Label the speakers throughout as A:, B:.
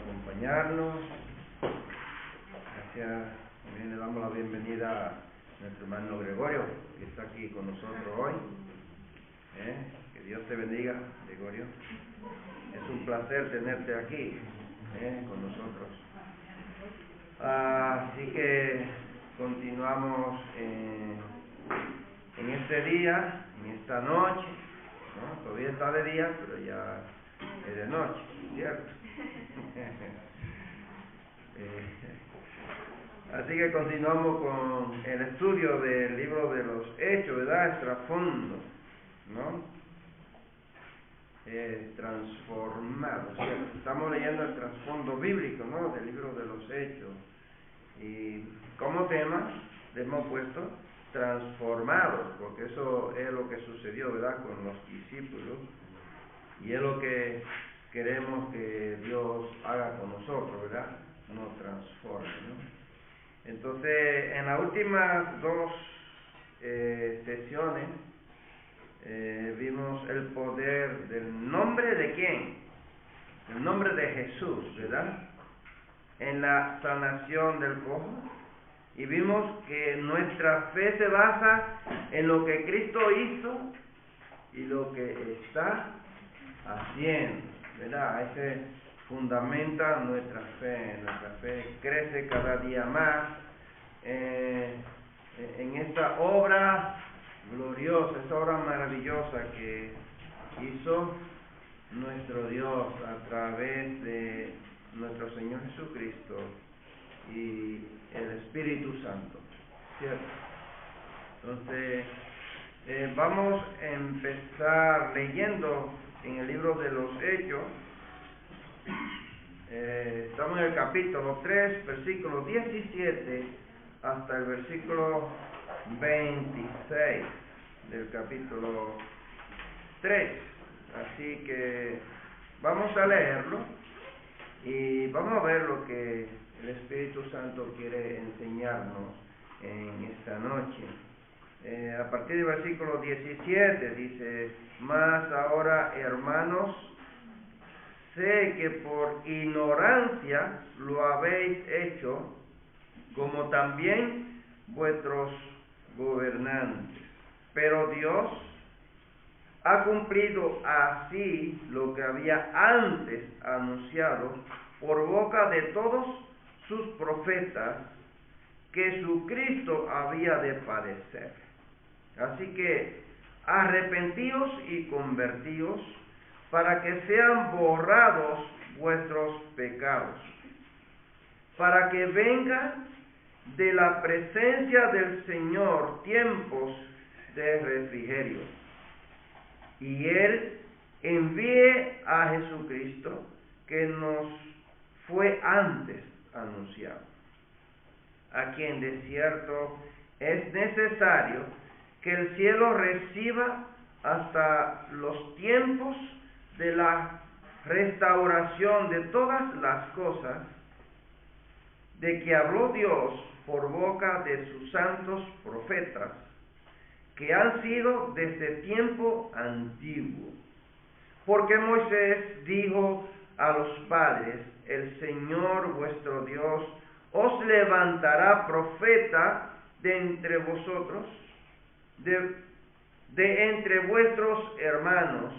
A: acompañarnos. Gracias. También le damos la bienvenida a nuestro hermano Gregorio, que está aquí con nosotros hoy. Que Dios te bendiga, Gregorio. Es un placer tenerte aquí con nosotros. Así que continuamos en este día, en esta noche, ¿no? Todavía está de día, pero ya es de noche, ¿cierto? Así que continuamos con el estudio del libro de los Hechos, ¿verdad? El trasfondo, ¿no? Transformado, ¿cierto? Estamos leyendo el trasfondo bíblico, ¿no? Del libro de los Hechos. Y como tema le hemos puesto transformados, porque eso es lo que sucedió, ¿verdad? Con los discípulos. Y es lo que queremos que Dios haga con nosotros, ¿verdad? Nos transforme, ¿no? Entonces, en las últimas dos sesiones vimos el poder del nombre de ¿quién? El nombre de Jesús, ¿verdad? En la sanación del cojo. Y vimos que nuestra fe se basa en lo que Cristo hizo y lo que está haciendo, ¿verdad? Ese fundamenta nuestra fe. Nuestra fe crece cada día más en esta obra gloriosa, esta obra maravillosa que hizo nuestro Dios a través de nuestro Señor Jesucristo y el Espíritu Santo, ¿cierto? Entonces, vamos a empezar leyendo en el libro de los Hechos. Estamos en el capítulo 3, versículo 17 hasta el versículo 26 del capítulo 3. Así que vamos a leerlo y vamos a ver lo que el Espíritu Santo quiere enseñarnos en esta noche. A partir del versículo 17 dice: mas ahora, hermanos, sé que por ignorancia lo habéis hecho, como también vuestros gobernantes. Pero Dios ha cumplido así lo que había antes anunciado por boca de todos sus profetas, que su Cristo había de padecer. Así que arrepentíos y convertíos, para que sean borrados vuestros pecados, para que vengan de la presencia del Señor tiempos de refrigerio, y Él envíe a Jesucristo, que nos fue antes anunciado, a quien de cierto es necesario que el cielo reciba hasta los tiempos de la restauración de todas las cosas, de que habló Dios por boca de sus santos profetas, que han sido desde tiempo antiguo. Porque Moisés dijo a los padres: el Señor vuestro Dios os levantará profeta de entre vosotros, de entre vuestros hermanos,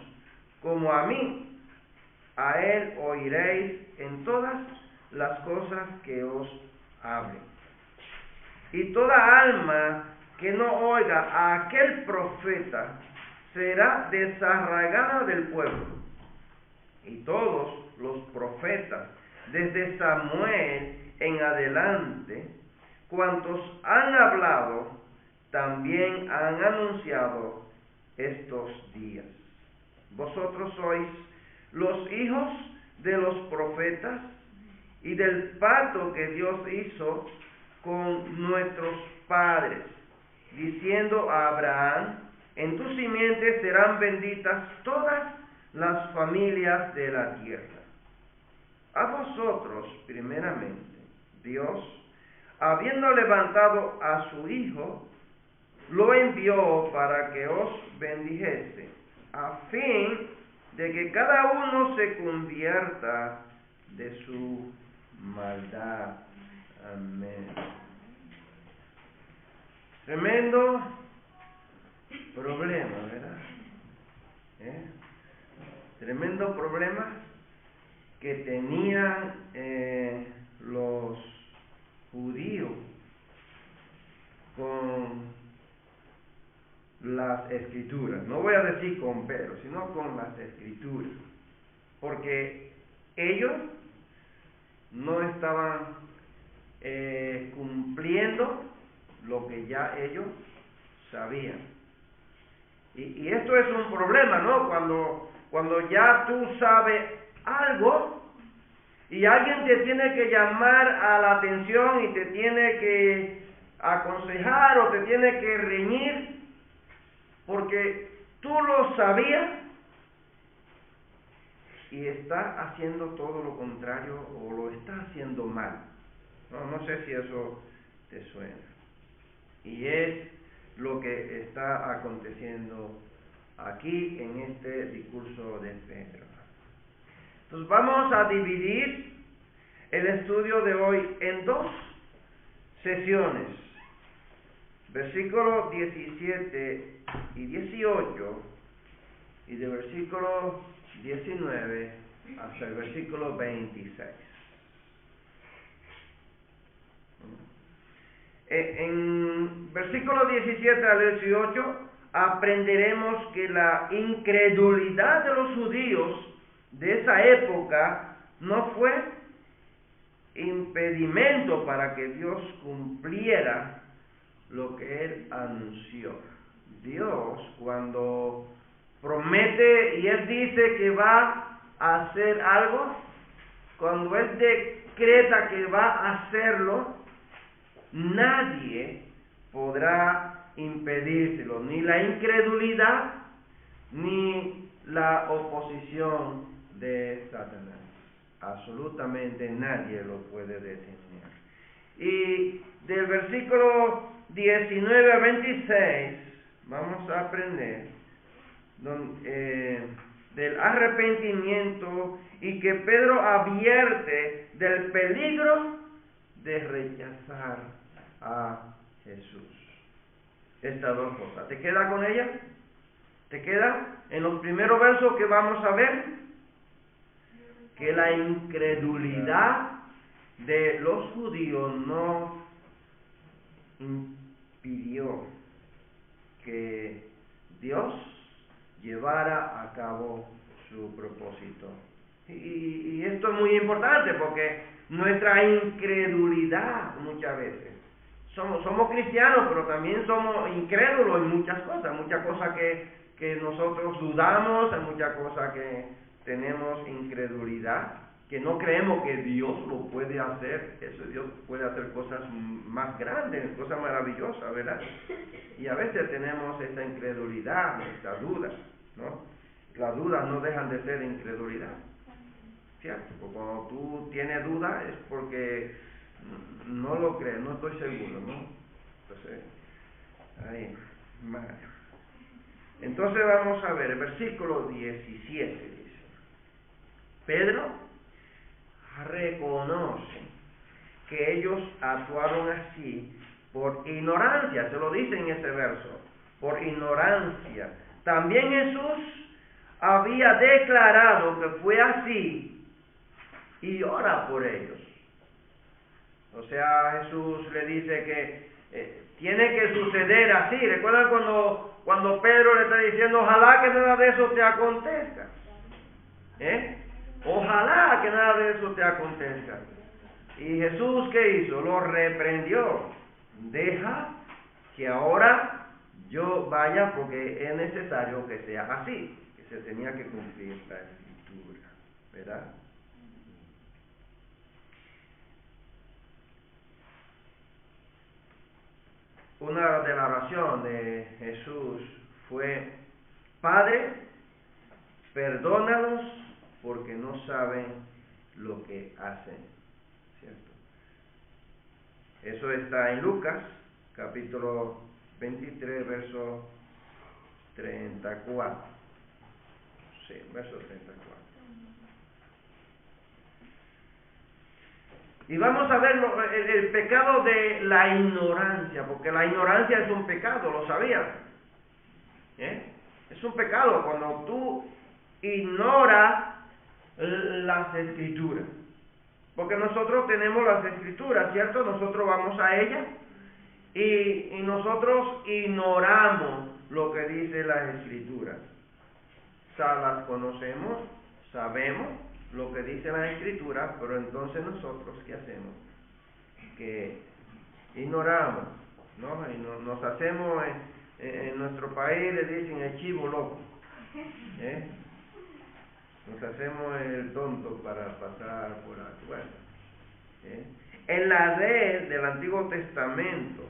A: como a mí. A él oiréis en todas las cosas que os hable. Y toda alma que no oiga a aquel profeta será desarraigada del pueblo. Y todos los profetas, desde Samuel en adelante, cuantos han hablado, también han anunciado estos días. Vosotros sois los hijos de los profetas y del pacto que Dios hizo con nuestros padres, diciendo a Abraham: en tu simiente serán benditas todas las familias de la tierra. A vosotros, primeramente, Dios, habiendo levantado a su Hijo, lo envió para que os bendijese, a fin de que cada uno se convierta de su maldad. Amén. Tremendo problema, ¿verdad? Tremendo problema que tenían los judíos con las escrituras. No voy a decir con Pedro, sino con las escrituras. Porque ellos no estaban cumpliendo lo que ya ellos sabían. Y esto es un problema, ¿no? Cuando ya tú sabes algo y alguien te tiene que llamar a la atención y te tiene que aconsejar o te tiene que reñir porque tú lo sabías y está haciendo todo lo contrario o lo está haciendo mal. No sé si eso te suena. Y es lo que está aconteciendo aquí en este discurso de Pedro. Entonces vamos a dividir el estudio de hoy en dos sesiones. Versículos 17 y 18 y de versículo 19 hasta el versículo 26. En versículo 17 al 18 aprenderemos que la incredulidad de los judíos de esa época no fue impedimento para que Dios cumpliera lo que Él anunció. Dios, cuando promete y Él dice que va a hacer algo, cuando Él decreta que va a hacerlo, nadie podrá impedírselo, ni la incredulidad ni la oposición de Satanás. Absolutamente nadie lo puede detener. Y del versículo 19 a 26 vamos a aprender del arrepentimiento y que Pedro advierte del peligro de rechazar a Jesús. Estas dos cosas. ¿Te queda con ella? ¿Te queda? En los primeros versos que vamos a ver, que la incredulidad de los judíos no impidió que Dios llevara a cabo su propósito. Y esto es muy importante porque nuestra incredulidad muchas veces, somos cristianos, pero también somos incrédulos en muchas cosas que nosotros dudamos, hay muchas cosas que tenemos incredulidad, que no creemos que Dios lo puede hacer. Eso, Dios puede hacer cosas más grandes, cosas maravillosas, ¿verdad? Y a veces tenemos esta incredulidad, esta duda, ¿no? Las dudas no dejan de ser incredulidad, ¿cierto? Porque cuando tú tienes duda es porque no lo crees, no estoy seguro, ¿no? Entonces, ahí, mal. Entonces vamos a ver el versículo 17, dice: Pedro reconoce que ellos actuaron así por ignorancia, se lo dice en ese verso, por ignorancia. También Jesús había declarado que fue así y ora por ellos. O sea, Jesús le dice que tiene que suceder así. ¿Recuerdan cuando Pedro le está diciendo, ojalá que nada de eso te acontezca? Ojalá que nada de eso te acontezca. Y Jesús, ¿qué hizo? Lo reprendió. Deja que ahora yo vaya porque es necesario que sea así, que se tenía que cumplir la escritura, ¿verdad? Una de las oraciones de Jesús fue: Padre, perdónalos porque no saben lo que hacen, ¿cierto? Eso está en Lucas, capítulo 23, verso 34. Sí, verso 34. Y vamos a ver el pecado de la ignorancia, porque la ignorancia es un pecado, ¿lo sabían? Es un pecado cuando tú ignoras las Escrituras. Porque nosotros tenemos las Escrituras, ¿cierto? Nosotros vamos a ellas y nosotros ignoramos lo que dice las Escrituras. O sea, las conocemos, sabemos lo que dice las Escrituras, pero entonces nosotros, ¿qué hacemos? Que ignoramos, ¿no? Y nos hacemos, en nuestro país le dicen el chivo loco, Nos hacemos el tonto para pasar por la puerta. En la ley del Antiguo Testamento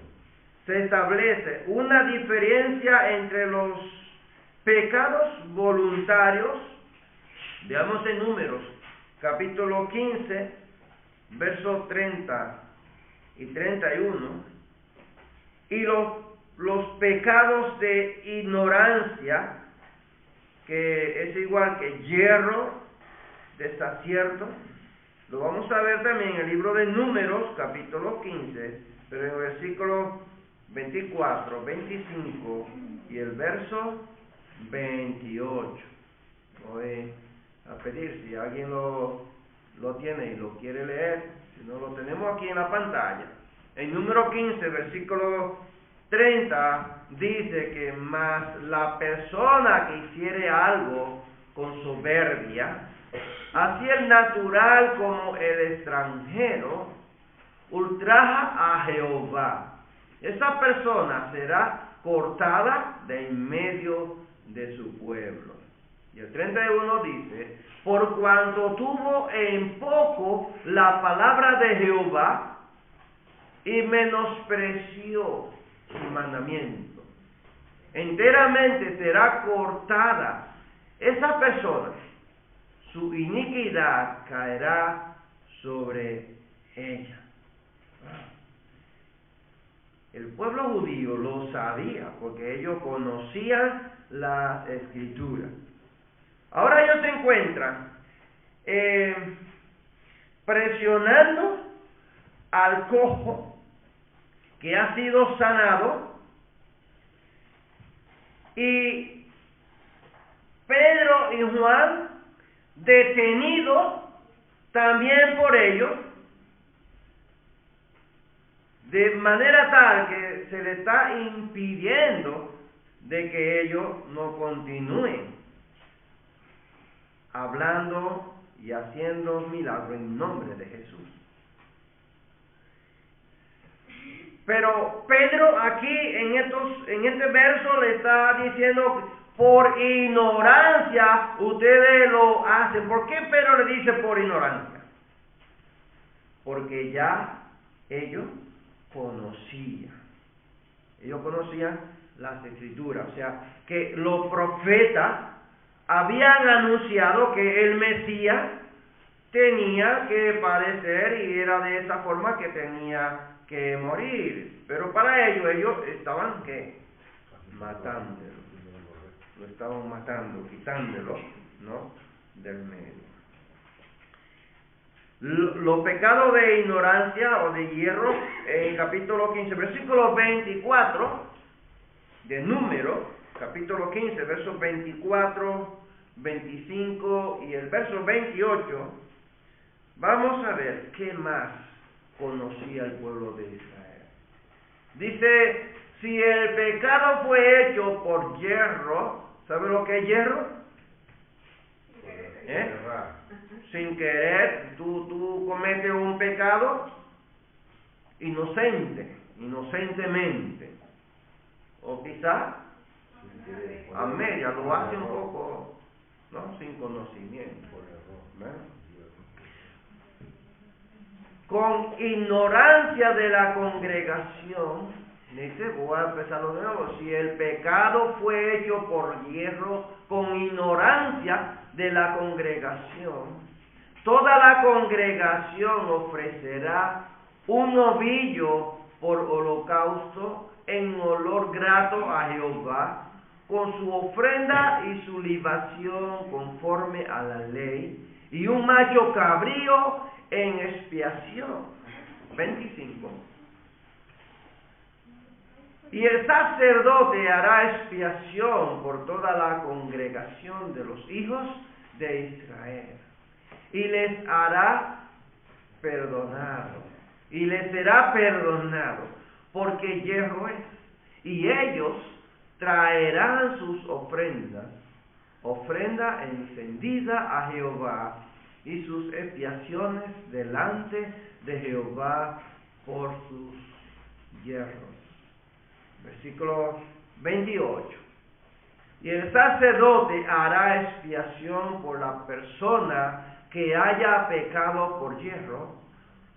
A: se establece una diferencia entre los pecados voluntarios, veamos en Números, capítulo 15, versos 30 y 31, y los pecados de ignorancia, que es igual que hierro, desacierto. Lo vamos a ver también en el libro de Números, capítulo 15, pero en el versículo 24, 25 y el verso 28. Voy a pedir, si alguien lo tiene y lo quiere leer, si no lo tenemos aquí en la pantalla. En Número 15, versículo 30, dice que más la persona que hiciere algo con soberbia, así el natural como el extranjero, ultraja a Jehová. Esa persona será cortada de en medio de su pueblo. Y el 31 dice, por cuanto tuvo en poco la palabra de Jehová y menospreció su mandamiento, enteramente será cortada esa persona, su iniquidad caerá sobre ella. El pueblo judío lo sabía porque ellos conocían las Escrituras. Ahora ellos se encuentran presionando al cojo que ha sido sanado, y Pedro y Juan detenidos también por ellos, de manera tal que se les está impidiendo de que ellos no continúen hablando y haciendo milagros en nombre de Jesús. Pero Pedro aquí en este verso le está diciendo, por ignorancia ustedes lo hacen. ¿Por qué Pedro le dice por ignorancia? Porque ya ellos conocían las Escrituras, o sea, que los profetas habían anunciado que el Mesías tenía que padecer y era de esa forma que tenía que morir. Pero para ellos estaban matándolo, lo estaban matando, quitándolo, ¿no?, del medio. Los pecados de ignorancia o de hierro, en capítulo 15, versículo 24 de Números, capítulo 15, versos 24, 25 y el verso 28, vamos a ver qué más conocía el pueblo de Israel. Dice, si el pecado fue hecho por hierro, ¿sabe lo que es hierro? Sin querer, tú cometes un pecado inocentemente, o quizás a media, lo hace un poco, ¿no?, sin conocimiento, ¿verdad? Con ignorancia de la congregación, dice, voy a empezarlo de nuevo, si el pecado fue hecho por hierro, con ignorancia de la congregación, toda la congregación ofrecerá un novillo por holocausto en olor grato a Jehová, con su ofrenda y su libación conforme a la ley, y un macho cabrío en expiación expiación. 25. Y el sacerdote hará expiación por toda la congregación de los hijos de Israel, y les hará perdonado, y les será perdonado, porque hierro es. Y ellos traerán sus ofrendas, ofrenda encendida a Jehová, y sus expiaciones delante de Jehová por sus hierros. Versículo 28. Y el sacerdote hará expiación por la persona que haya pecado por hierro,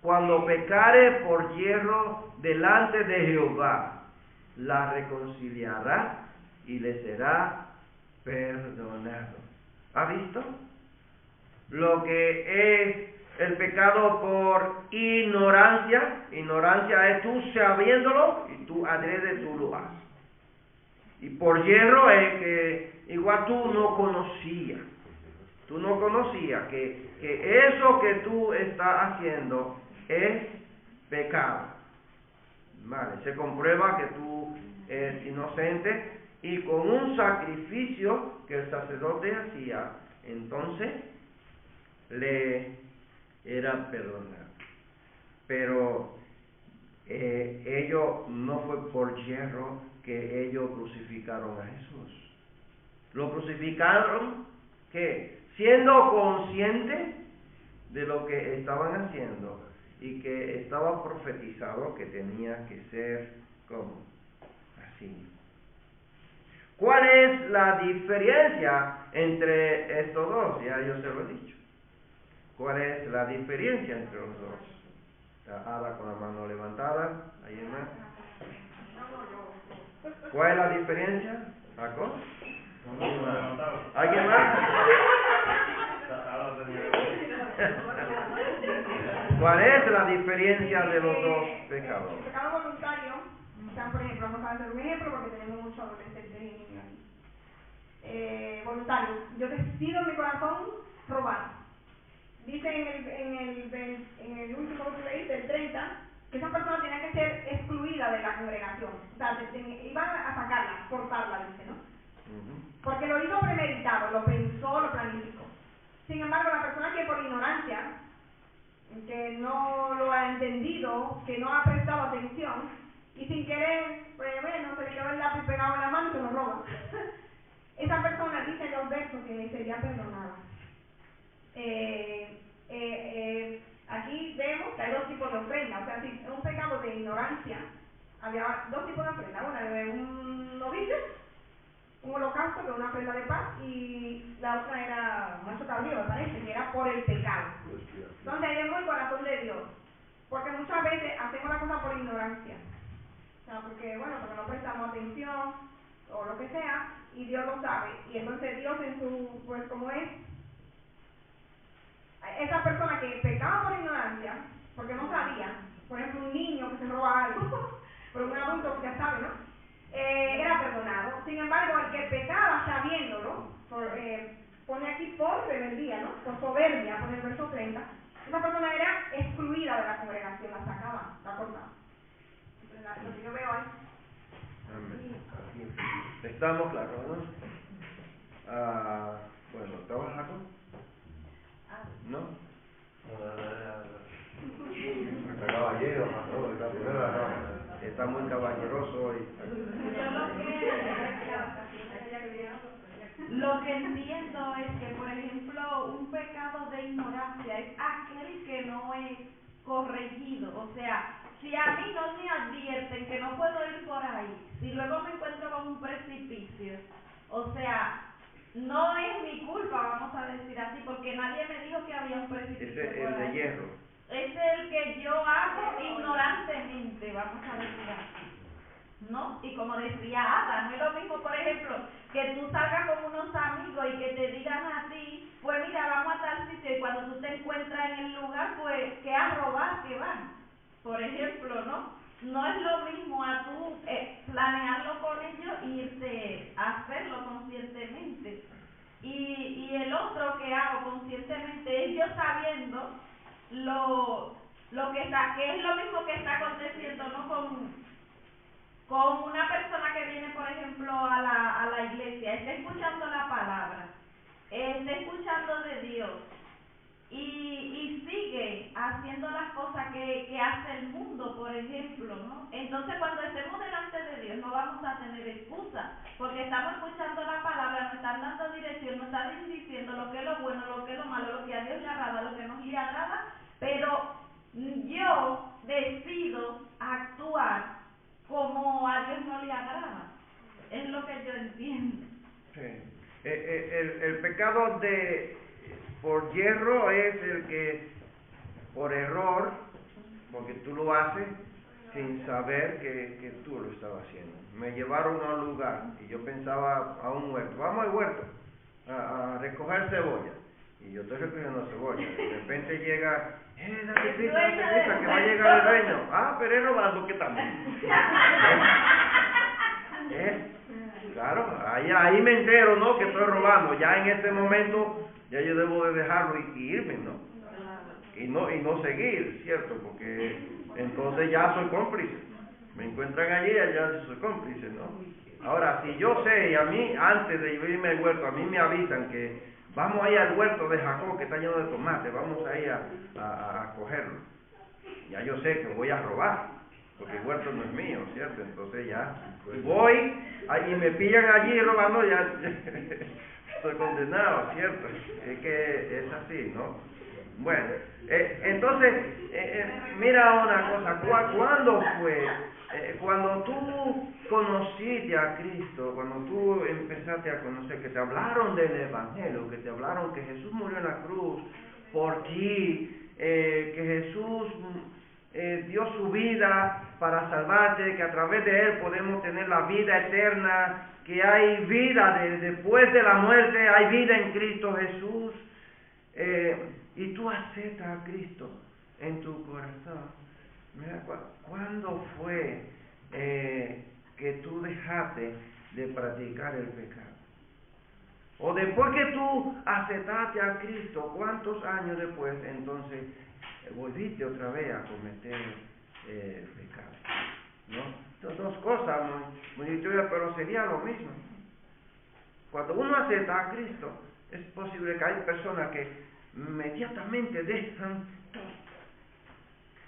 A: cuando pecare por hierro delante de Jehová, la reconciliará y le será perdonado. ¿Ha visto? Lo que es el pecado por ignorancia. Ignorancia es tú sabiéndolo y tú adrede tú lo haces. Y por hierro es que igual tú no conocías. Tú no conocías que eso que tú estás haciendo es pecado. Vale, se comprueba que tú eres inocente, y con un sacrificio que el sacerdote hacía, entonces le era perdonado. Pero ellos no fue por hierro que ellos crucificaron a Jesús. Lo crucificaron, ¿qué? Siendo conscientes de lo que estaban haciendo y que estaba profetizado que tenía que ser como así. ¿Cuál es la diferencia entre estos dos? Ya yo se lo he dicho. ¿Cuál es la diferencia entre los dos? Ada con la mano levantada. ¿Alguien más? ¿Cuál es la diferencia? ¿Aco? ¿Alguien más? ¿Cuál es la diferencia de los dos pecados?
B: El pecado voluntario, o sea, por ejemplo, vamos a hacer un ejemplo porque tenemos muchos adolescentes y niños aquí. Voluntario, yo decido en mi corazón robar. Dice en el último que leí, del 30, que esa persona tenía que ser excluida de la congregación. O sea, iban a sacarla, cortarla, dice, ¿no? Porque lo hizo premeditado, lo pensó, lo planificó. Sin embargo, la persona que por ignorancia, que no lo ha entendido, que no ha prestado atención, y sin querer, pues bueno, se le quedó el lápiz pegado en la mano y se lo roba. Esa persona dice en los versos que sería perdonada. Aquí vemos que hay dos tipos de ofrenda. O sea, si es un pecado de ignorancia, había dos tipos de ofrenda. Una de un novillo, un holocausto, que era una ofrenda de paz, y la otra era macho cabrío, me parece, que era por el pecado. Entonces ahí vemos el corazón de Dios, porque muchas veces hacemos la cosa por ignorancia. O sea, porque no prestamos atención o lo que sea, y Dios lo sabe. Y entonces Dios en su, pues como es, esa persona que pecaba por ignorancia, porque no sabía, por ejemplo un niño que se roba algo, pero un adulto que ya sabe, ¿no? Era perdonado. Sin embargo, el que pecaba sabiéndolo, pone aquí por rebeldía, ¿no? Por soberbia, pone el verso 30, esa persona era excluida de la congregación, la sacaban, la cortaban. Entonces, lo que yo veo ahí.
A: Estamos claros, ¿no? Bueno, ¿estabas algo? ¿No? Está caballero, está muy caballeroso hoy.
C: Lo que entiendo es que, por ejemplo, un pecado de ignorancia es aquel que no es corregido. O sea, si a mí no me advierten que no puedo ir por ahí, si luego me encuentro con un precipicio, o sea, no es mi culpa, vamos a decir así, porque nadie me dijo que había un precipicio.
A: Ese es el de hierro.
C: Es el que yo hago ignorantemente, vamos a decir así, ¿no? Y como decía Ada, no es lo mismo, por ejemplo, que tú salgas con unos amigos y que te digan a ti, pues mira, vamos a tal sitio, y cuando tú te encuentras en el lugar, pues que a robar que van, por ejemplo, ¿no? No es lo mismo a tú planearlo con ellos e irte a hacerlo conscientemente. Y el otro que hago conscientemente es yo sabiendo que es lo mismo que está aconteciendo, ¿no? Con una persona que viene, por ejemplo, a la iglesia, está escuchando la palabra, está escuchando de Dios y sigue haciendo las cosas que hace el mundo, por ejemplo, ¿no? Entonces, cuando estemos delante de Dios, no vamos a tener excusa, porque estamos escuchando la palabra, nos están dando dirección, nos están diciendo lo que es lo bueno, lo que es lo malo, lo que a Dios le agrada, lo que nos le agrada, pero yo decido actuar como a Dios no le agrada. Es lo que yo entiendo.
A: Sí. El pecado por hierro es el que por error, porque tú lo haces sin saber que tú lo estabas haciendo. Me llevaron a un lugar y yo pensaba a un huerto, vamos al huerto a recoger cebolla. Y yo estoy recogiendo cebolla. De repente llega, date prisa, que va a llegar el dueño. Ah, pero es robando, ¿qué tal? Claro, ahí me entero, ¿no? Que estoy robando. Ya en este momento, ya yo debo de dejarlo y irme, ¿no? Y no seguir, ¿cierto? Porque entonces ya soy cómplice. Me encuentran allí, ya soy cómplice, ¿no? Ahora, si yo sé, y a mí, antes de irme al huerto, a mí me avisan que vamos a ir al huerto de Jacob, que está lleno de tomate, vamos a ir a cogerlo. Ya yo sé que voy a robar, porque el huerto no es mío, ¿cierto? Entonces ya voy, y me pillan allí robando, ya estoy condenado, ¿cierto? Es que es así, ¿no? Bueno, entonces, mira una cosa, ¿cuándo fue? Cuando tú conociste a Cristo, cuando tú empezaste a conocer, que te hablaron del Evangelio, que te hablaron que Jesús murió en la cruz por ti, que Jesús dio su vida para salvarte, que a través de Él podemos tener la vida eterna, que hay vida después de la muerte, hay vida en Cristo Jesús, y tú aceptas a Cristo en tu corazón. Mira, ¿cuándo fue que tú dejaste de practicar el pecado? O después que tú aceptaste a Cristo, ¿cuántos años después entonces volviste otra vez a cometer pecado? ¿No? Dos cosas muy distintas, pero sería lo mismo. Cuando uno acepta a Cristo, es posible que hay personas que inmediatamente dejan todo.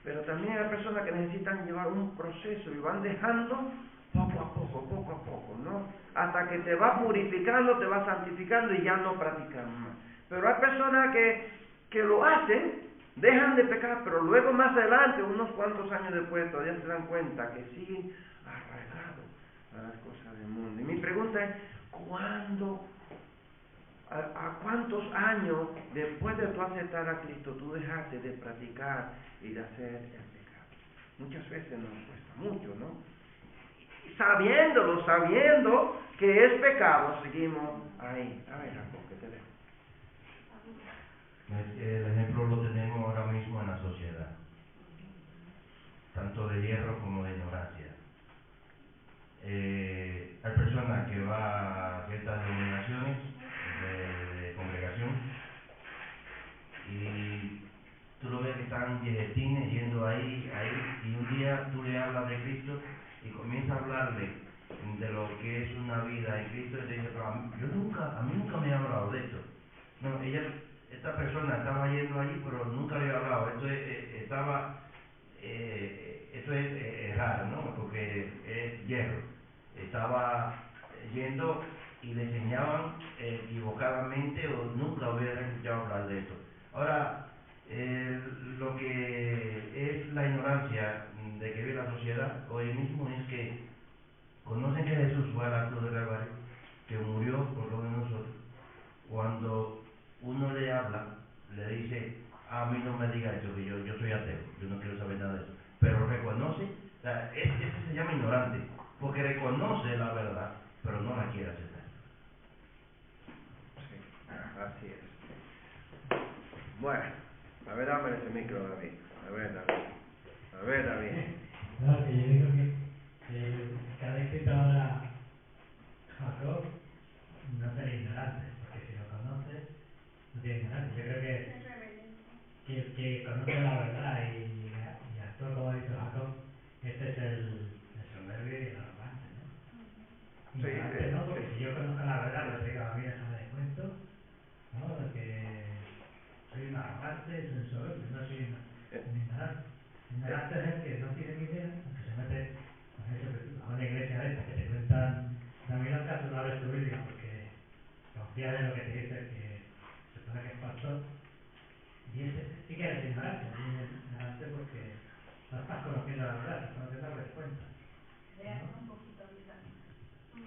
A: Pero también hay personas que necesitan llevar un proceso y van dejando poco a poco, ¿no? Hasta que te va purificando, te va santificando y ya no practican más. Pero hay personas que lo hacen, dejan de pecar, pero luego más adelante, unos cuantos años después, todavía se dan cuenta que siguen arraigados a las cosas del mundo. Y mi pregunta es, ¿cuándo? ¿A cuántos años después de tu aceptar a Cristo tú dejaste de practicar y de hacer el pecado? Muchas veces nos cuesta mucho, ¿no? Sabiendo que es pecado, seguimos ahí. A ver, Jacob, ¿qué te dejo?
D: El ejemplo lo tenemos ahora mismo en la sociedad, tanto de hierro como de ignorancia. Hay personas que van a ciertas denominaciones de congregación y tú lo ves que están viejecines yendo ahí, y un día tú le hablas de Cristo y comienzas a hablarle de lo que es una vida en Cristo y te dice, pero a mí nunca me ha hablado de esto. No, esta persona estaba yendo allí, pero nunca le he hablado. Esto es raro, ¿no? Porque es hierro. Estaba yendo y le enseñaban equivocadamente o nunca hubieran escuchado hablar de esto. Ahora, lo que es la ignorancia de que vive la sociedad hoy mismo es que conocen que Jesús fue al acto de Calvario, que murió por lo de nosotros. Cuando uno le habla, le dice, a mí no me diga eso, que yo soy ateo, yo no quiero saber nada de eso. Pero reconoce, o sea, ese se llama ignorante, porque reconoce la verdad, pero no la quiere aceptar.
A: Sí, así es. Bueno, a ver, dame ese micro, David. A ver, David.
E: No, que yo digo que cada vez que te habla Jacob, no será ignorante, porque si lo conoces, no tiene ignorante. Yo creo que conoce la verdad y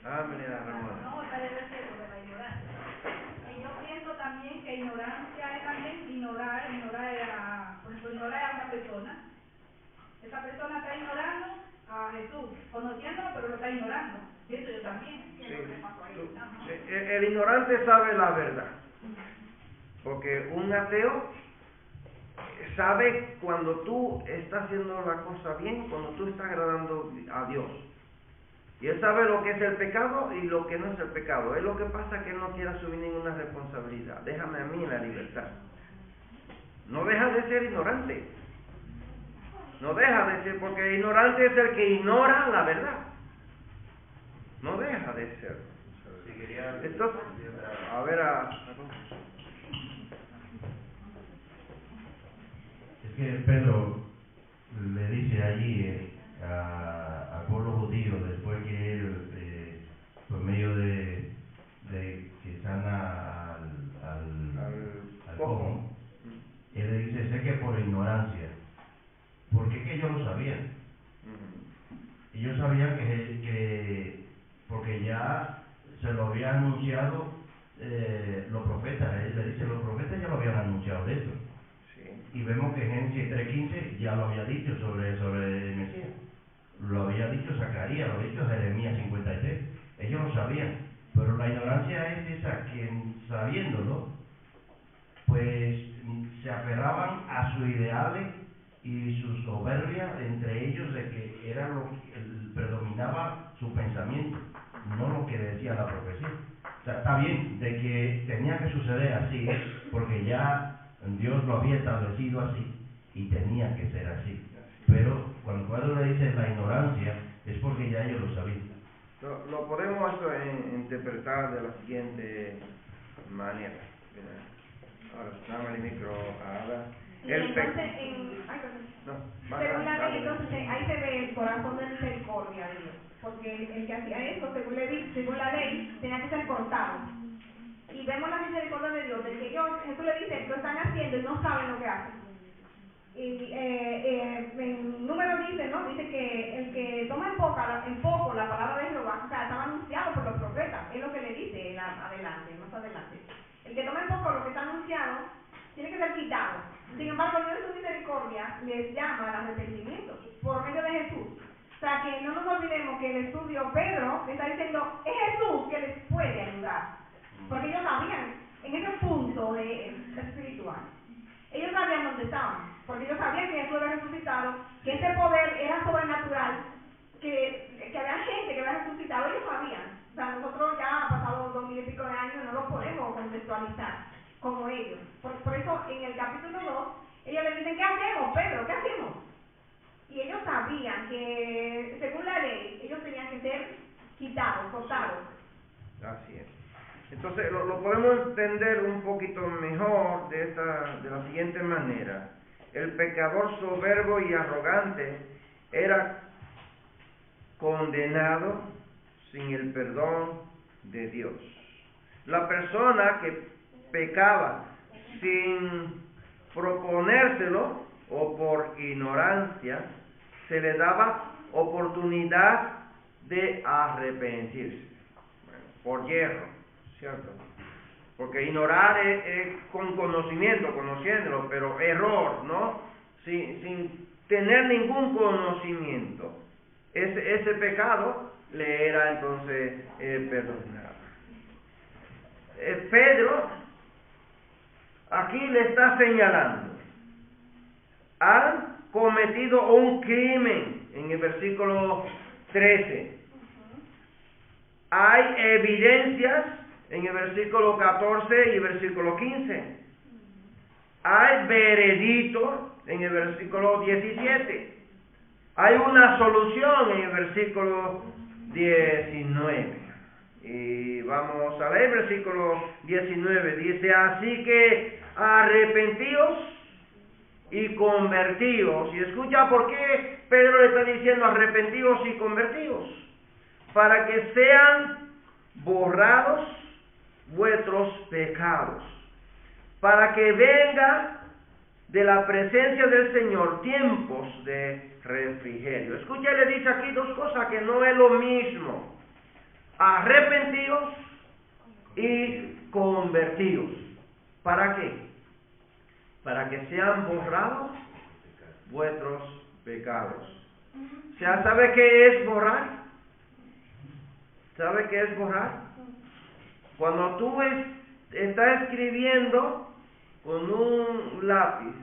A: Amén, Ramón.
C: No, está de lo de la ignorancia. Y yo pienso también que ignorancia es también ignorar por ejemplo, ignorar a una persona. Esa persona está ignorando a Jesús, conociéndolo, pero lo está ignorando. Pienso yo también.
A: Sí. El ignorante sabe la verdad. Porque un ateo sabe cuando tú estás haciendo la cosa bien, cuando tú estás agradando a Dios. Y él sabe lo que es el pecado y lo que no es el pecado. Es lo que pasa que él no quiere asumir ninguna responsabilidad. Déjame a mí en la libertad. No deja de ser ignorante. No deja de ser, porque ignorante es el que ignora la verdad. No deja de ser. Entonces, a ver
D: Es que Pedro le dice allí al pueblo judío, después que él, por medio de que sana al cojo, él le dice, sé que por ignorancia, porque es que ellos lo sabían. Ellos sabían que porque ya se lo había anunciado los profetas. Él le dice, los profetas ya lo habían anunciado de esto. Y vemos que Génesis 3:15 ya lo había dicho sobre el Mesías. Lo había dicho Zacarías, lo había dicho Jeremías 53. Ellos lo sabían. Pero la ignorancia es esa, que sabiéndolo, pues se aferraban a sus ideales y su soberbia entre ellos, de que era lo que predominaba su pensamiento, no lo que decía la profecía. O sea, está bien de que tenía que suceder así, porque ya Dios lo había establecido así y tenía que ser así. Pero cuando Pedro le dice la ignorancia, es porque ya ellos lo sabían.
A: Lo podemos interpretar de la siguiente manera. Ahora, dame el micro a Ada.
B: Entonces, según la ley, entonces ahí se ve el corazón de misericordia de Dios, porque el que hacía eso, según la ley, tenía que ser cortado. Y vemos la misericordia de Dios, de que Jesús le dice, lo están haciendo y no saben lo que hacen. Y en Números dice, ¿no? Dice que el que toma en poco la palabra de Jehová, o sea, estaba anunciado por los profetas, es lo que le dice más adelante. El que toma en poco lo que está anunciado, tiene que ser quitado. Sin embargo, Dios en su misericordia les llama al arrepentimiento por medio de Jesús. O sea, que no nos olvidemos que el estudio Pedro le está diciendo, es Jesús que les puede ayudar. Porque ellos sabían, en ese punto espiritual, ellos sabían dónde estaban. Porque ellos sabían que Jesús había resucitado, que ese poder era sobrenatural, que había gente que había resucitado, ellos sabían. O sea, nosotros ya pasados 2000 y pico de años no lo podemos contextualizar como ellos. Por eso en el capítulo 2, ellos le dicen, ¿qué hacemos, Pedro? ¿Qué hacemos? Y ellos sabían que, según la ley, ellos tenían que ser quitados, cortados.
A: Así es. Entonces, lo podemos entender un poquito mejor de la siguiente manera. El pecador soberbo y arrogante era condenado sin el perdón de Dios. La persona que pecaba sin proponérselo o por ignorancia, se le daba oportunidad de arrepentirse. Bueno, por hierro, ¿cierto? Porque ignorar es con conocimiento, conociéndolo, pero error, ¿no? Sin tener ningún conocimiento. Ese pecado le era entonces perdonado. Pedro aquí le está señalando, han cometido un crimen en el versículo 13. Hay evidencias en el versículo 14 y versículo 15. Hay veredicto en el versículo 17. Hay una solución en el versículo 19. Y vamos a leer el versículo 19. Dice, así que arrepentíos y convertíos. Y escucha por qué Pedro le está diciendo arrepentíos y convertíos. Para que sean borrados vuestros pecados. Para que venga de la presencia del Señor tiempos de refrigerio. Escucha, le dice aquí dos cosas que no es lo mismo. arrepentidos y convertidos. ¿Para qué? Para que sean borrados vuestros pecados. O sea, ¿sabe qué es borrar? ¿Sabe qué es borrar? Cuando tú estás escribiendo con un lápiz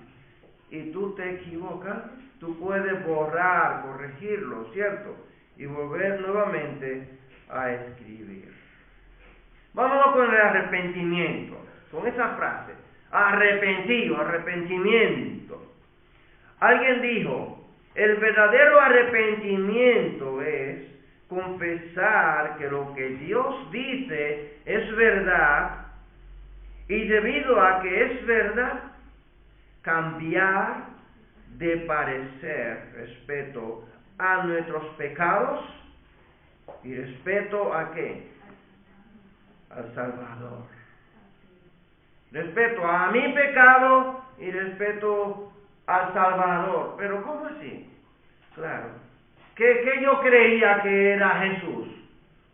A: y tú te equivocas, tú puedes borrar, corregirlo, ¿cierto? Y volver nuevamente a escribir. Vámonos con el arrepentimiento, con esa frase. Arrepentido, arrepentimiento. Alguien dijo, el verdadero arrepentimiento es confesar que lo que Dios dice es verdad y debido a que es verdad, cambiar de parecer respecto a nuestros pecados y respecto a ¿qué? Al Salvador. Respecto a mi pecado y respecto al Salvador. ¿Pero cómo así? Claro. ¿Qué yo creía que era Jesús?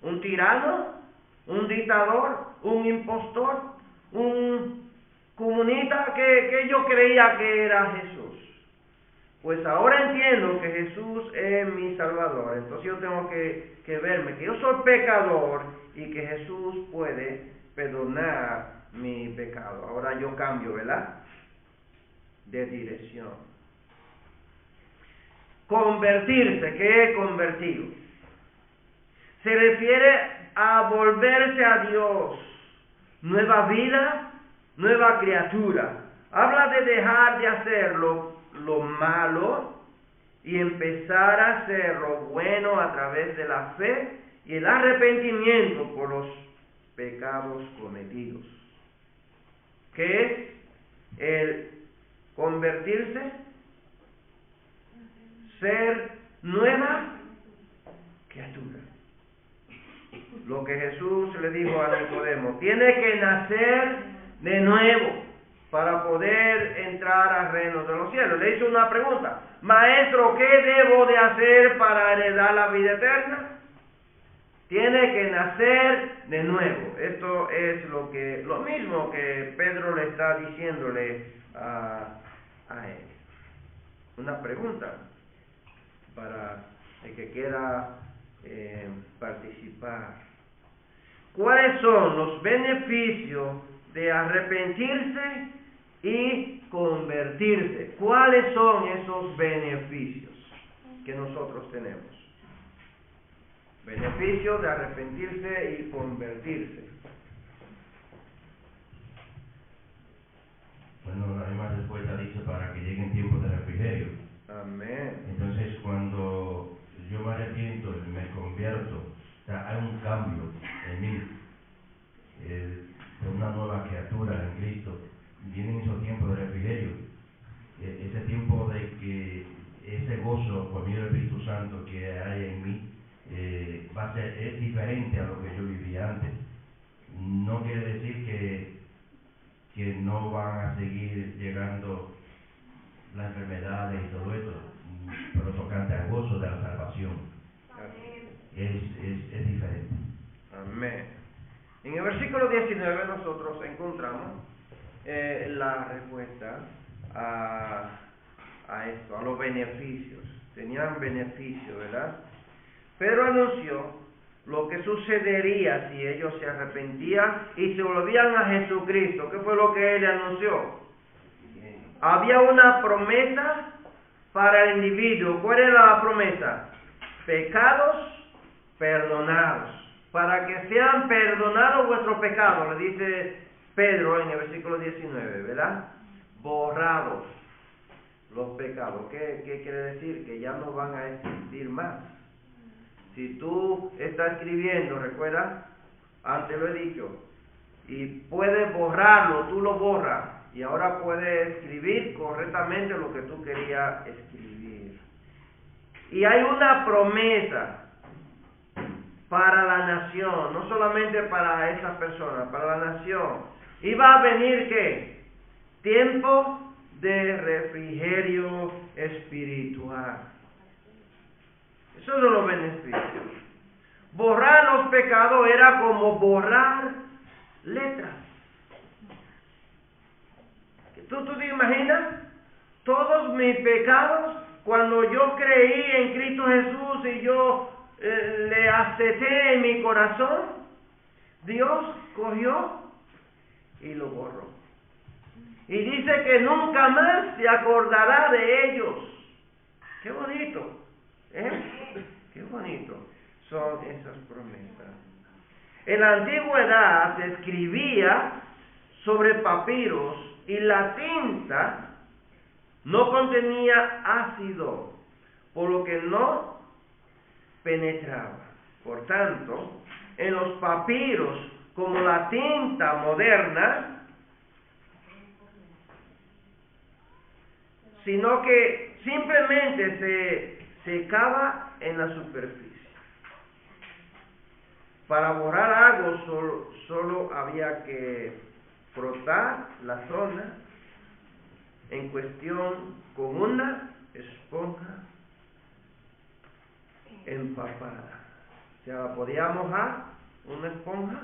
A: ¿Un tirano? ¿Un dictador? ¿Un impostor? ¿Un comunista? ¿Qué yo creía que era Jesús? Pues ahora entiendo que Jesús es mi Salvador. Entonces yo tengo que verme que yo soy pecador y que Jesús puede perdonar mi pecado. Ahora yo cambio, ¿verdad? De dirección. Convertirse, ¿qué es convertido? Se refiere a volverse a Dios. Nueva vida, nueva criatura. Habla de dejar de hacer lo malo y empezar a hacer lo bueno a través de la fe y el arrepentimiento por los pecados cometidos. ¿Qué es el convertirse? Ser nueva criatura. Lo que Jesús le dijo a Nicodemo, tiene que nacer de nuevo para poder entrar al reino de los cielos. Le hizo una pregunta, maestro, ¿qué debo de hacer para heredar la vida eterna? Tiene que nacer de nuevo. Esto es lo mismo que Pedro le está diciéndole a él. Una pregunta para el que quiera participar. ¿Cuáles son los beneficios de arrepentirse y convertirse? ¿Cuáles son esos beneficios que nosotros tenemos? Beneficios de arrepentirse y convertirse.
D: Bueno, la misma respuesta dice para que lleguen tiempos de refrigerio.
A: Amén.
D: Entonces, cuando yo me arrepiento y me convierto, o sea, hay un cambio en mí, de una nueva criatura en Cristo. Vienen esos tiempos de refrigerio, ese tiempo de que ese gozo por medio del Espíritu Santo que hay en mí es diferente a lo que yo vivía antes. No quiere decir que no van a seguir llegando las enfermedades y todo esto, pero tocante al gozo de la salvación. Es diferente.
A: Amén. En el versículo 19 nosotros encontramos la respuesta a esto, a los beneficios. Tenían beneficios, ¿verdad? Pedro anunció lo que sucedería si ellos se arrepentían y se volvían a Jesucristo. ¿Qué fue lo que él anunció? Había una promesa para el individuo. ¿Cuál era la promesa? Pecados perdonados. Para que sean perdonados vuestros pecados, le dice Pedro en el versículo 19, ¿verdad? Borrados los pecados. ¿Qué quiere decir? Que ya no van a existir más. Si tú estás escribiendo, recuerda, antes lo he dicho, y puedes borrarlo, tú lo borras, y ahora puedes escribir correctamente lo que tú querías escribir. Y hay una promesa para la nación, no solamente para esa persona, para la nación. Y va a venir ¿qué? Tiempo de refrigerio espiritual. Esos son los beneficios. borrar los pecados era como borrar letras. ¿Tú te imaginas? Todos mis pecados, cuando yo creí en Cristo Jesús y yo le acepté en mi corazón, Dios cogió y lo borró. Y dice que nunca más se acordará de ellos. ¡Qué bonito! ¡Qué bonito son esas promesas! En la antigüedad se escribía sobre papiros y la tinta no contenía ácido, por lo que no penetraba. Por tanto, en los papiros, como la tinta moderna, sino que simplemente se secaba en la superficie. Para borrar algo solo había que frotar la zona en cuestión con una esponja empapada. O sea, podía mojar una esponja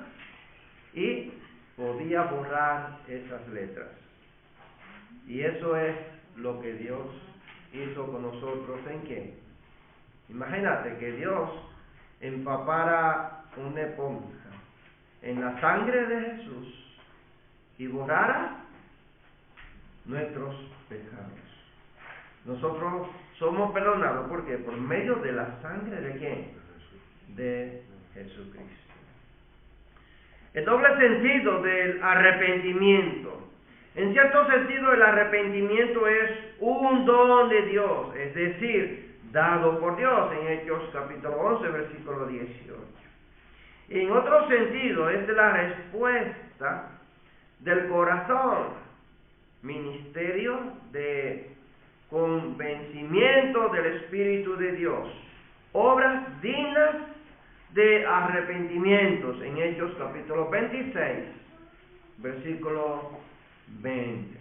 A: y podía borrar esas letras. Y eso es lo que Dios hizo con nosotros. ¿En qué? Imagínate que Dios empapara una esponja en la sangre de Jesús y borrara nuestros pecados. Nosotros somos perdonados porque por medio de la sangre de ¿quién? De Jesucristo. El doble sentido del arrepentimiento. En cierto sentido, el arrepentimiento es un don de Dios, es decir, dado por Dios en Hechos capítulo 11, versículo 18. Y en otro sentido, es de la respuesta del corazón, ministerio de convencimiento del Espíritu de Dios, obras dignas de arrepentimientos en Hechos capítulo 26, versículo 20.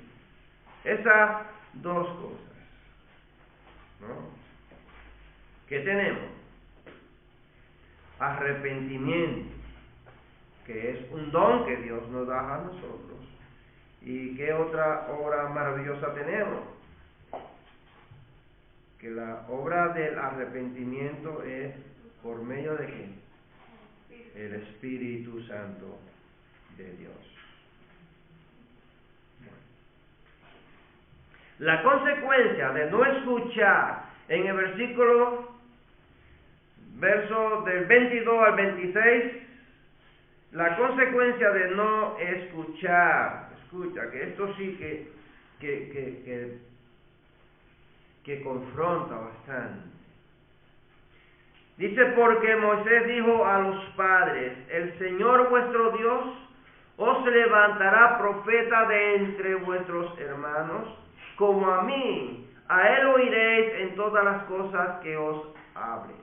A: Esas dos cosas, ¿no? ¿Qué tenemos? Arrepentimiento, que es un don que Dios nos da a nosotros. ¿Y qué otra obra maravillosa tenemos? Que la obra del arrepentimiento es por medio de ¿qué? El Espíritu Santo de Dios. La consecuencia de no escuchar en el verso del 22 al 26, la consecuencia de no escuchar, escucha, que esto sí que confronta bastante. Dice, porque Moisés dijo a los padres, el Señor vuestro Dios os levantará profeta de entre vuestros hermanos, como a mí, a él oiréis en todas las cosas que os hable.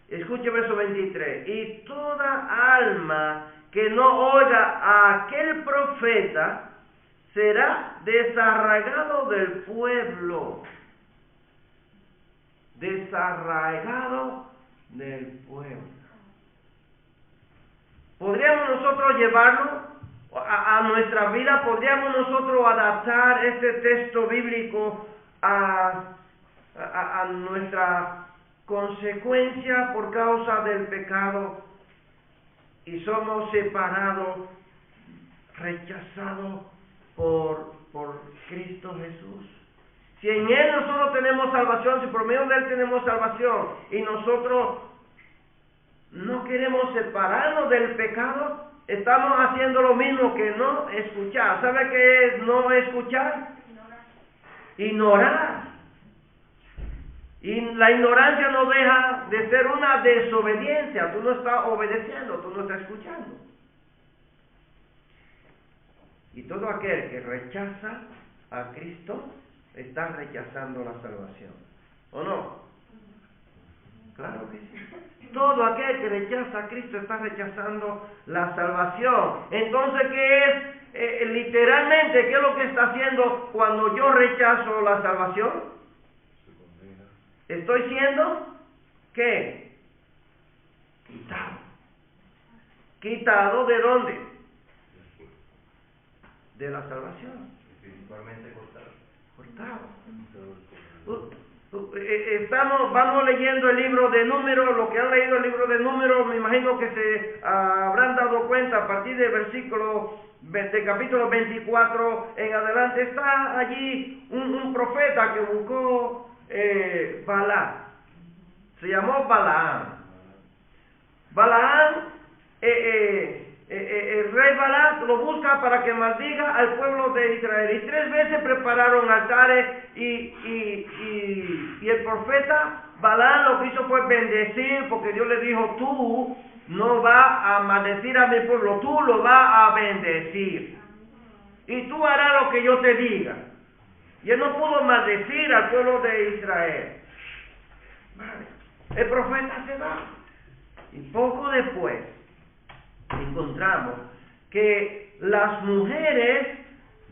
A: Escuche verso 23, y toda alma que no oiga a aquel profeta será desarraigado del pueblo. Desarraigado del pueblo. ¿Podríamos nosotros llevarlo a nuestra vida? ¿Podríamos nosotros adaptar este texto bíblico a nuestra consecuencia por causa del pecado? Y somos separados, rechazados por Cristo Jesús. Si en Él nosotros tenemos salvación, si por medio de Él tenemos salvación, y nosotros no queremos separarnos del pecado, estamos haciendo lo mismo que no escuchar. ¿Sabe qué es no escuchar? Ignorar. Y la ignorancia no deja de ser una desobediencia. Tú no estás obedeciendo, tú no estás escuchando. Y todo aquel que rechaza a Cristo está rechazando la salvación. ¿O no? Claro que sí. Todo aquel que rechaza a Cristo está rechazando la salvación. Entonces, ¿qué es? Literalmente, ¿qué es lo que está haciendo cuando yo rechazo la salvación? Estoy siendo, ¿qué? quitado ¿de dónde? De la salvación.
D: Espiritualmente cortado.
A: Vamos leyendo el libro de Números. Los que han leído el libro de Números, me imagino que se habrán dado cuenta a partir del capítulo 24 en adelante. Está allí un profeta que buscó Balaam. Se llamó Balaam. El rey Balaam lo busca para que maldiga al pueblo de Israel. Y 3 veces prepararon altares y el profeta Balaam lo que hizo fue bendecir, porque Dios le dijo: tú no vas a maldecir a mi pueblo, tú lo vas a bendecir. Y tú harás lo que yo te diga. Y él no pudo maldecir al pueblo de Israel. Vale. El profeta se va. Y poco después encontramos que las mujeres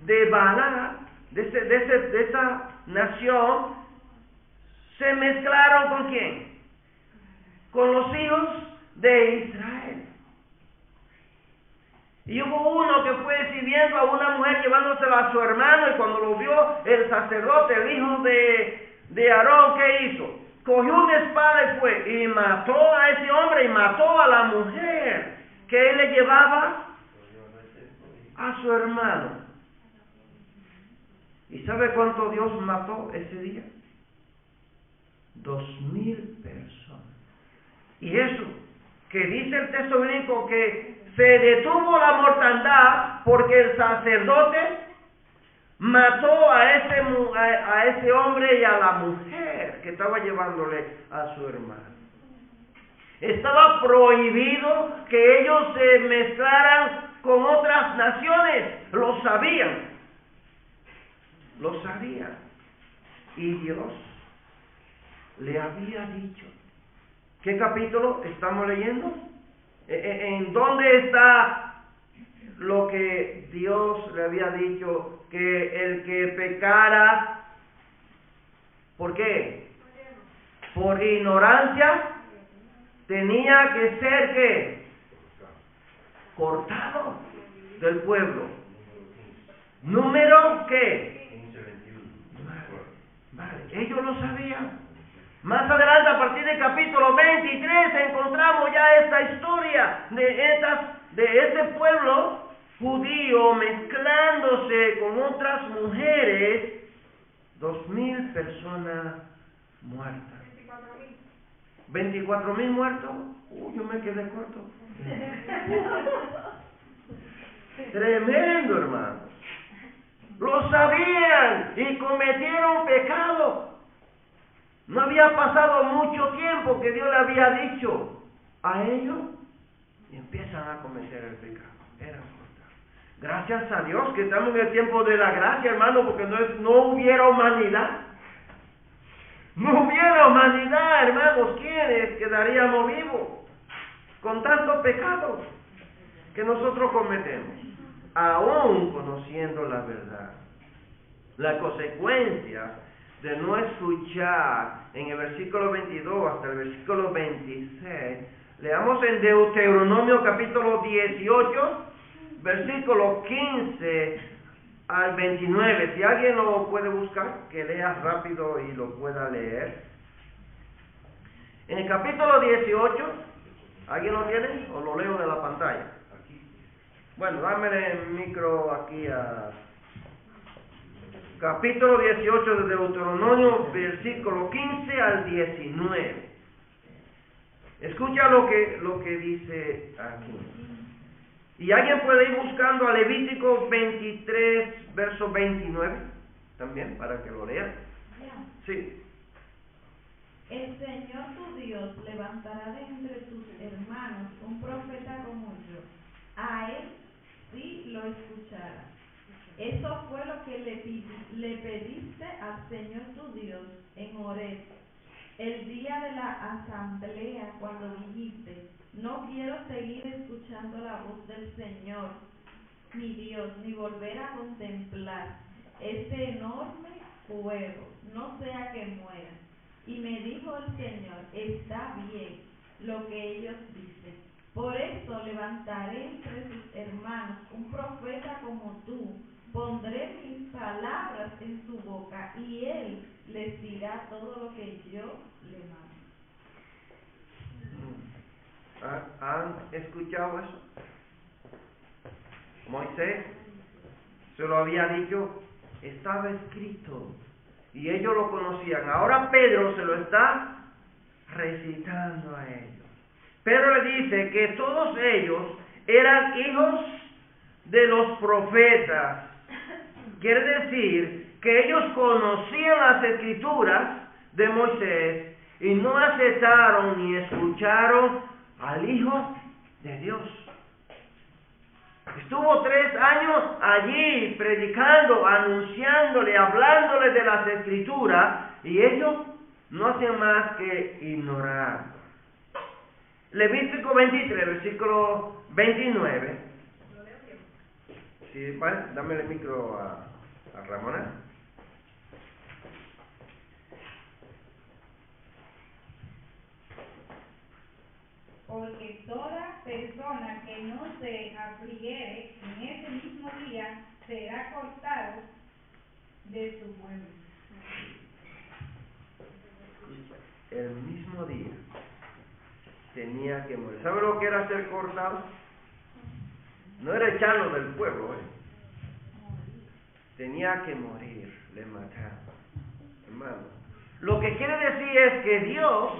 A: de Balaam, de esa nación, se mezclaron ¿con quién? Con los hijos de Israel. Y hubo uno que fue sirviendo a una mujer llevándosela a su hermano, y cuando lo vio el sacerdote, el hijo de Aarón, ¿qué hizo? Cogió una espada y fue y mató a ese hombre y mató a la mujer que él le llevaba a su hermano. ¿Y sabe cuánto Dios mató ese día? 2,000 personas. Y eso, que dice el texto bíblico que se detuvo la mortandad porque el sacerdote mató a ese hombre y a la mujer que estaba llevándole a su hermano. Estaba prohibido que ellos se mezclaran con otras naciones. Lo sabían. Y Dios le había dicho. ¿Qué capítulo estamos leyendo? ¿En dónde está lo que Dios le había dicho? Que el que pecara, ¿por qué? Por ignorancia, tenía que ser ¿qué? Cortado del pueblo. Número ¿qué? 15-21. Vale, ellos lo sabían. Más adelante, a partir del capítulo 23, encontramos ya esta historia de este pueblo judío mezclándose con otras mujeres. 2,000 personas muertas. 24,000 muertos. Yo me quedé corto. Tremendo, hermano. Lo sabían y cometieron pecado. No había pasado mucho tiempo que Dios le había dicho a ellos y empiezan a cometer el pecado. Eran cortados. Gracias a Dios que estamos en el tiempo de la gracia, hermano, porque no hubiera humanidad. No hubiera humanidad, hermanos. ¿Quiénes quedaríamos vivos con tantos pecados que nosotros cometemos? Aún conociendo la verdad. La consecuencia de no escuchar, en el versículo 22 hasta el versículo 26, leamos en Deuteronomio capítulo 18, versículo 15 al 29. Si alguien lo puede buscar, que lea rápido y lo pueda leer. En el capítulo 18, ¿alguien lo tiene? ¿O lo leo de la pantalla? Bueno, dame el micro aquí a... Capítulo 18 de Deuteronomio, versículo 15 al 19. Escucha lo que dice aquí. Y alguien puede ir buscando a Levítico 23, verso 29, también, para que lo lea. Sí.
C: El Señor tu Dios levantará de entre tus hermanos un profeta como yo. A él sí lo escucharás. Eso fue lo que le pediste al Señor tu Dios en Horeb, el día de la asamblea, cuando dijiste: no quiero seguir escuchando la voz del Señor, mi Dios, ni volver a contemplar este enorme fuego, no sea que muera. Y me dijo el Señor: está bien lo que ellos dicen, Por eso levantaré entre sus hermanos un profeta como tú, pondré mis palabras en su boca y él les dirá todo lo que yo le mando.
A: ¿Han escuchado eso? Moisés se lo había dicho, estaba escrito y ellos lo conocían. Ahora Pedro se lo está recitando a ellos. Pedro le dice que todos ellos eran hijos de los profetas. Quiere decir que ellos conocían las escrituras de Moisés y no aceptaron ni escucharon al Hijo de Dios. Estuvo 3 años allí predicando, anunciándole, hablándole de las escrituras y ellos no hacen más que ignorar. Levítico 23, versículo 29. Sí, vale, dame el micro a Ramona.
F: Porque toda persona que no se afligiere en ese mismo día será cortado de su pueblo.
A: El mismo día tenía que morir. ¿Sabe lo que era ser cortado? No era echarlo del pueblo, Tenía que morir, le mataron. Hermano, lo que quiere decir es que Dios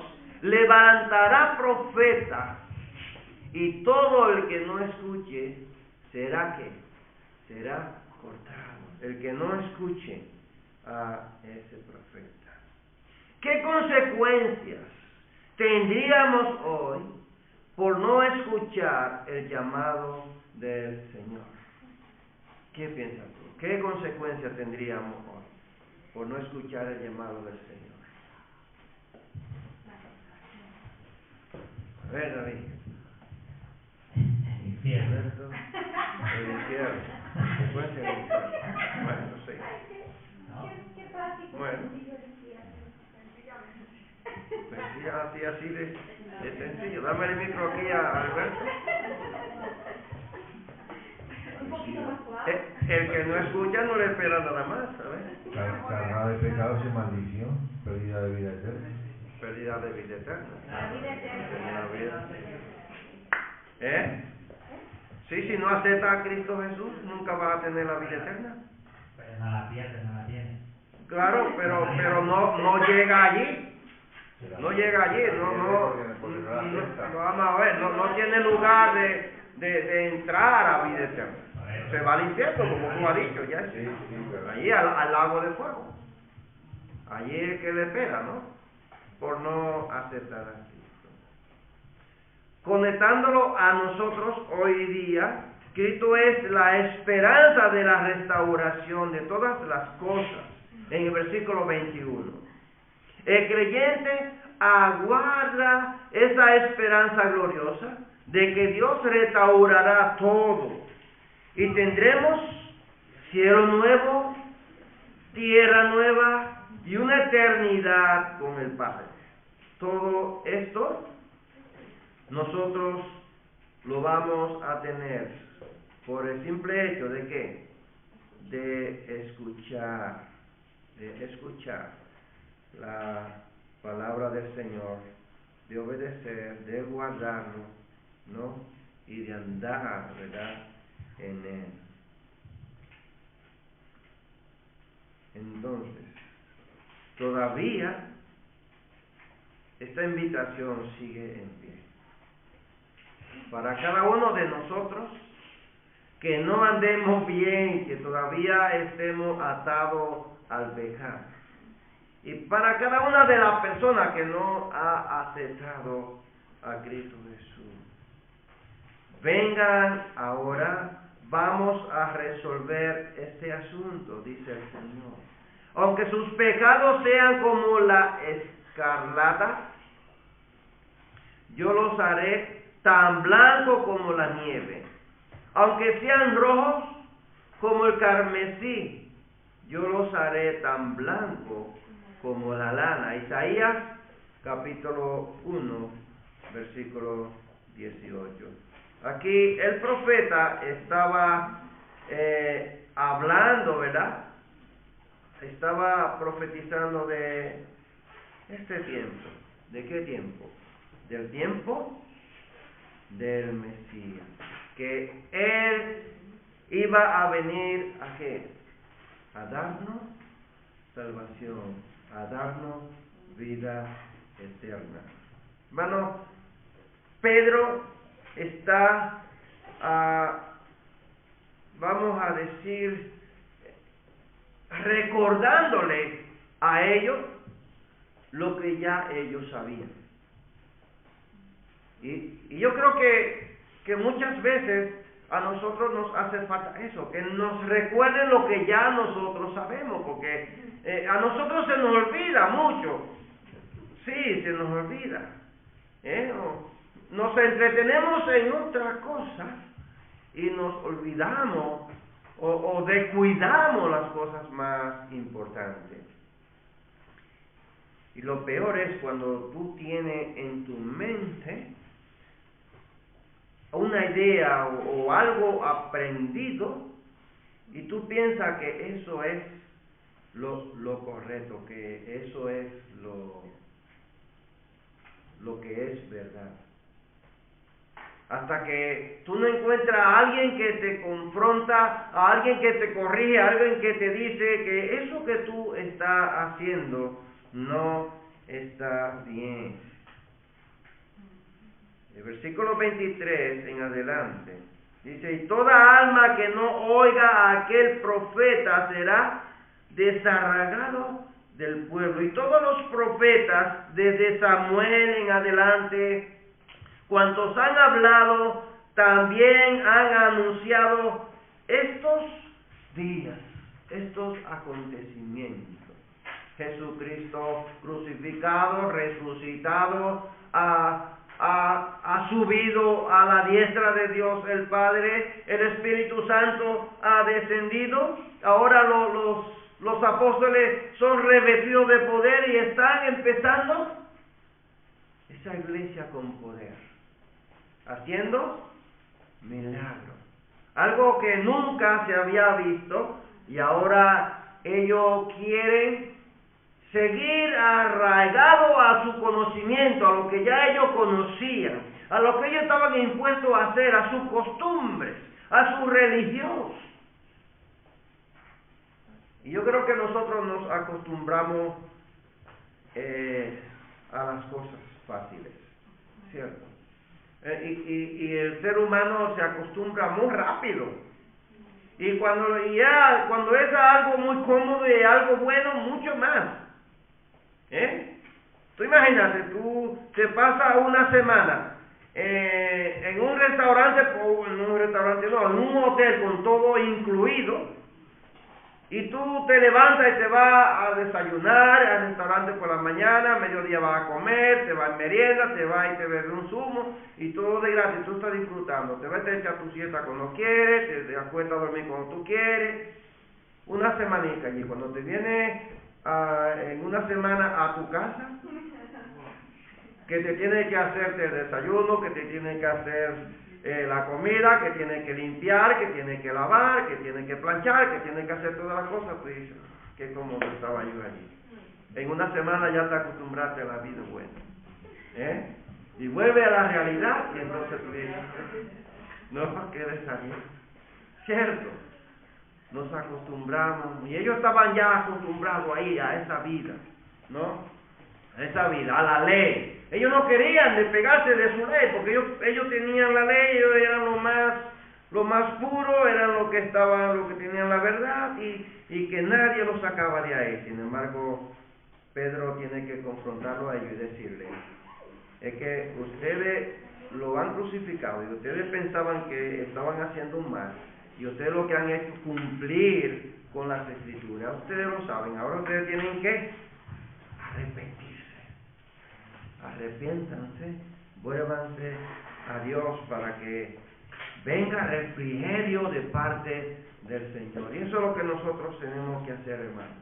A: levantará profetas y todo el que no escuche será cortado. El que no escuche a ese profeta. ¿Qué consecuencias tendríamos hoy por no escuchar el llamado del Señor? ¿Qué piensas tú? ¿Qué consecuencias tendríamos hoy por no escuchar el llamado del Señor? A ver, David.
E: El infierno.
A: ¿Cierto? El infierno. Consecuencias del infierno. Bueno, no sé.
E: ¿No?
A: Bueno. Pues así de sencillo. Dame el micro aquí a Alberto. El que no escucha no le espera nada más, ¿sabes?
G: Carnada de pecados y maldición, pérdida de vida eterna.
A: Pérdida de vida eterna.
C: La vida eterna.
A: Sí, si no acepta a Cristo Jesús, nunca va a tener la vida eterna.
E: Pero no la pierde, no la tiene.
A: Claro, pero no llega allí. No llega allí, vamos a ver, no tiene lugar de entrar a vida eterna. Se va al infierno, como tú has dicho, ya. Allí al lago de fuego. Allí es que le espera, ¿no? Por no aceptar a Cristo. Conectándolo a nosotros hoy día, Cristo es la esperanza de la restauración de todas las cosas. En el versículo 21. El creyente aguarda esa esperanza gloriosa de que Dios restaurará todo y tendremos cielo nuevo, tierra nueva y una eternidad con el Padre. Todo esto nosotros lo vamos a tener por el simple hecho de ¿qué? De escuchar la palabra del Señor, de obedecer, de guardarlo, ¿no? Y de andar, ¿verdad?, en Él. Entonces, todavía esta invitación sigue en pie. Para cada uno de nosotros que no andemos bien, que todavía estemos atados al pecado. Y para cada una de las personas que no ha aceptado a Cristo Jesús. Vengan ahora, vamos a resolver este asunto, dice el Señor. Aunque sus pecados sean como la escarlata, yo los haré tan blancos como la nieve. Aunque sean rojos como el carmesí, yo los haré tan blancos como la lana. Isaías capítulo 1, versículo 18. Aquí el profeta estaba hablando, ¿verdad? Estaba profetizando de este tiempo. ¿De qué tiempo? Del tiempo del Mesías. Que Él iba a venir ¿a qué? A darnos salvación, a darnos vida eterna. Hermano, Pedro está, vamos a decir, recordándole a ellos lo que ya ellos sabían. Y yo creo que muchas veces a nosotros nos hace falta eso, que nos recuerden lo que ya nosotros sabemos, porque a nosotros se nos olvida mucho. Sí, se nos olvida. Nos entretenemos en otra cosa y nos olvidamos o descuidamos las cosas más importantes. Y lo peor es cuando tú tienes en tu mente una idea o algo aprendido y tú piensas que eso es lo correcto, que eso es lo que es verdad. Hasta que tú no encuentras a alguien que te confronta, a alguien que te corrige, a alguien que te dice que eso que tú estás haciendo no está bien. El versículo 23 en adelante dice: y toda alma que no oiga a aquel profeta será desarraigado del pueblo. Y todos los profetas desde Samuel en adelante, cuantos han hablado, también han anunciado estos días, estos acontecimientos. Jesucristo crucificado, resucitado, ha subido a la diestra de Dios el Padre, el Espíritu Santo ha descendido, ahora los apóstoles son revestidos de poder y están empezando esa iglesia con poder, haciendo milagros, algo que nunca se había visto, y ahora ellos quieren seguir arraigado a su conocimiento, a lo que ya ellos conocían, a lo que ellos estaban impuestos a hacer, a sus costumbres, a su religión. Y yo creo que nosotros nos acostumbramos a las cosas fáciles, ¿cierto? Y el ser humano se acostumbra muy rápido. Y cuando es algo muy cómodo y algo bueno, mucho más. Tú imagínate, tú te pasas una semana en un restaurante, en un hotel con todo incluido, y tú te levantas y te vas a desayunar al restaurante por la mañana, a mediodía vas a comer, te vas a merienda, te vas y te bebes un zumo, y todo de gratis, tú estás disfrutando, te vas a echar tu siesta cuando quieres, te acuestas a dormir cuando tú quieres, una semanita allí, cuando te vienes en una semana a tu casa, que te tiene que hacerte el desayuno, que te tiene que hacer la comida, que tiene que limpiar, que tiene que lavar, que tiene que planchar, que tiene que hacer todas las cosas, tú dices, qué cómodo estaba yo allí. En una semana ya te acostumbraste a la vida buena. Y vuelve a la realidad y entonces tú dices, no, ¿qué de salir? Cierto. Nos acostumbramos, y ellos estaban ya acostumbrados ahí a esa vida, ¿no? A esa vida, a la ley. Ellos no querían despegarse de su ley, porque ellos tenían la ley, ellos eran lo más puro, eran lo que tenían la verdad, y que nadie los sacaba de ahí. Sin embargo, Pedro tiene que confrontarlo a ellos y decirle, es que ustedes lo han crucificado, y ustedes pensaban que estaban haciendo un mal, y ustedes lo que han hecho es cumplir con las escrituras. Ustedes lo saben, ahora ustedes tienen que arrepentirse. Arrepiéntanse, vuélvanse a Dios para que venga refrigerio de parte del Señor. Y eso es lo que nosotros tenemos que hacer, hermanos.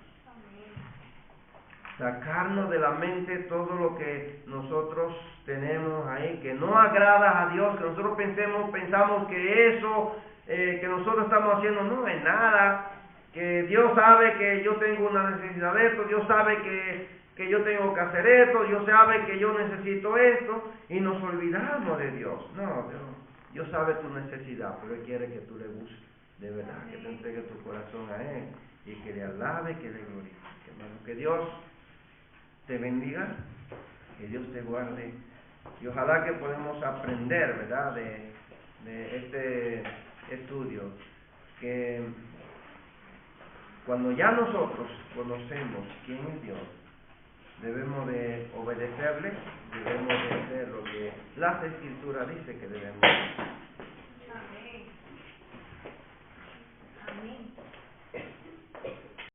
A: sacarnos de la mente todo lo que nosotros tenemos ahí, que no agrada a Dios, que nosotros pensamos que eso que nosotros estamos haciendo no es nada, que Dios sabe que yo tengo una necesidad de esto, Dios sabe que yo tengo que hacer esto, Dios sabe que yo necesito esto, y nos olvidamos de Dios. No, Dios sabe tu necesidad, pero Él quiere que tú le busques, de verdad, que te entregues tu corazón a Él, y que le alabe, que le glorifique, hermano. Que Dios te bendiga, que Dios te guarde, y ojalá que podamos aprender, ¿verdad?, de este estudio, que cuando ya nosotros conocemos quién es Dios, debemos de obedecerle, debemos de hacer lo que las Escrituras dice que debemos hacer.